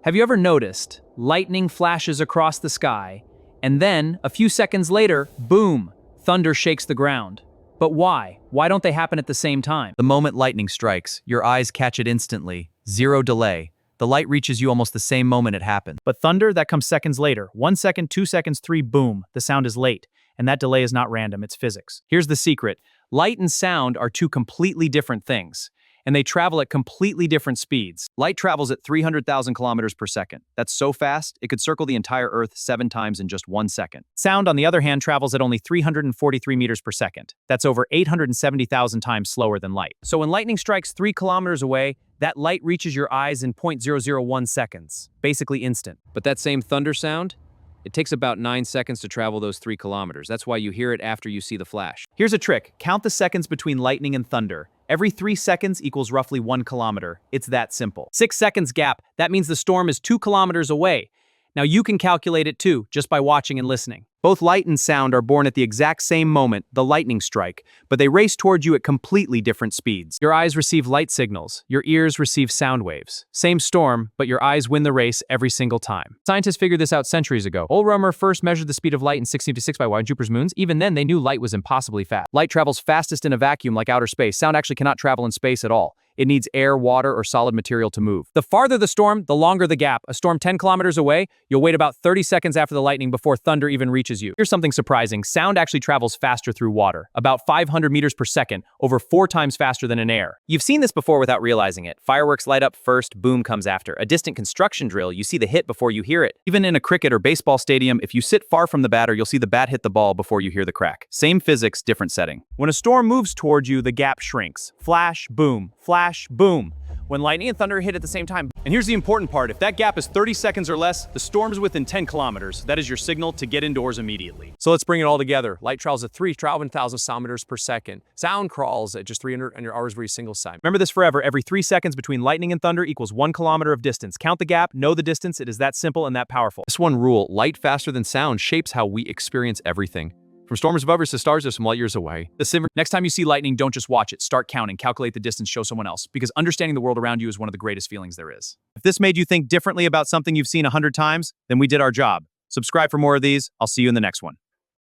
Have you ever noticed lightning flashes across the sky, and then, a few seconds later, boom, thunder shakes the ground? But why? Why don't they happen at the same time? The moment lightning strikes, your eyes catch it instantly. Zero delay. The light reaches you almost the same moment it happens. But thunder, that comes seconds later. 1 second, 2 seconds, 3, boom. The sound is late. And that delay is not random, it's physics. Here's the secret. Light and sound are two completely different things, and they travel at completely different speeds. Light travels at 300,000 kilometers per second. That's so fast, it could circle the entire Earth 7 times in just 1 second. Sound, on the other hand, travels at only 343 meters per second. That's over 870,000 times slower than light. So when lightning strikes 3 kilometers away, that light reaches your eyes in 0.001 seconds, basically instant. But that same thunder sound? It takes about 9 seconds to travel those 3 kilometers. That's why you hear it after you see the flash. Here's a trick. Count the seconds between lightning and thunder. Every 3 seconds equals roughly 1 kilometer. It's that simple. 6 seconds gap, that means the storm is 2 kilometers away. Now you can calculate it too, just by watching and listening. Both light and sound are born at the exact same moment, the lightning strike, but they race toward you at completely different speeds. Your eyes receive light signals, your ears receive sound waves. Same storm, but your eyes win the race every single time. Scientists figured this out centuries ago. Olrummer first measured the speed of light in 1656 by watching Jupiter's moons. Even then, they knew light was impossibly fast. Light travels fastest in a vacuum like outer space. Sound actually cannot travel in space at all. It needs air, water, or solid material to move. The farther the storm, the longer the gap. A storm 10 kilometers away, you'll wait about 30 seconds after the lightning before thunder even reaches you. Here's something surprising. Sound actually travels faster through water, about 500 meters per second, over 4 times faster than in air. You've seen this before without realizing it. Fireworks light up first, boom comes after. A distant construction drill, you see the hit before you hear it. Even in a cricket or baseball stadium, if you sit far from the batter, you'll see the bat hit the ball before you hear the crack. Same physics, different setting. When a storm moves toward you, the gap shrinks. Flash, boom, flash, boom. When lightning and thunder hit at the same time. And here's the important part. If that gap is 30 seconds or less, the storm is within 10 kilometers. That is your signal to get indoors immediately. So let's bring it all together. Light travels at 3,000 kilometers per second. Sound crawls at just 300 on your every single side. Remember this forever. Every 3 seconds between lightning and thunder equals 1 kilometer of distance. Count the gap, know the distance. It is that simple and that powerful. This one rule, light faster than sound, shapes how we experience everything. From storms above us to stars are some light years away. Next time you see lightning, don't just watch it. Start counting, calculate the distance, show someone else. Because understanding the world around you is one of the greatest feelings there is. If this made you think differently about something you've seen 100 times, then we did our job. Subscribe for more of these. I'll see you in the next one.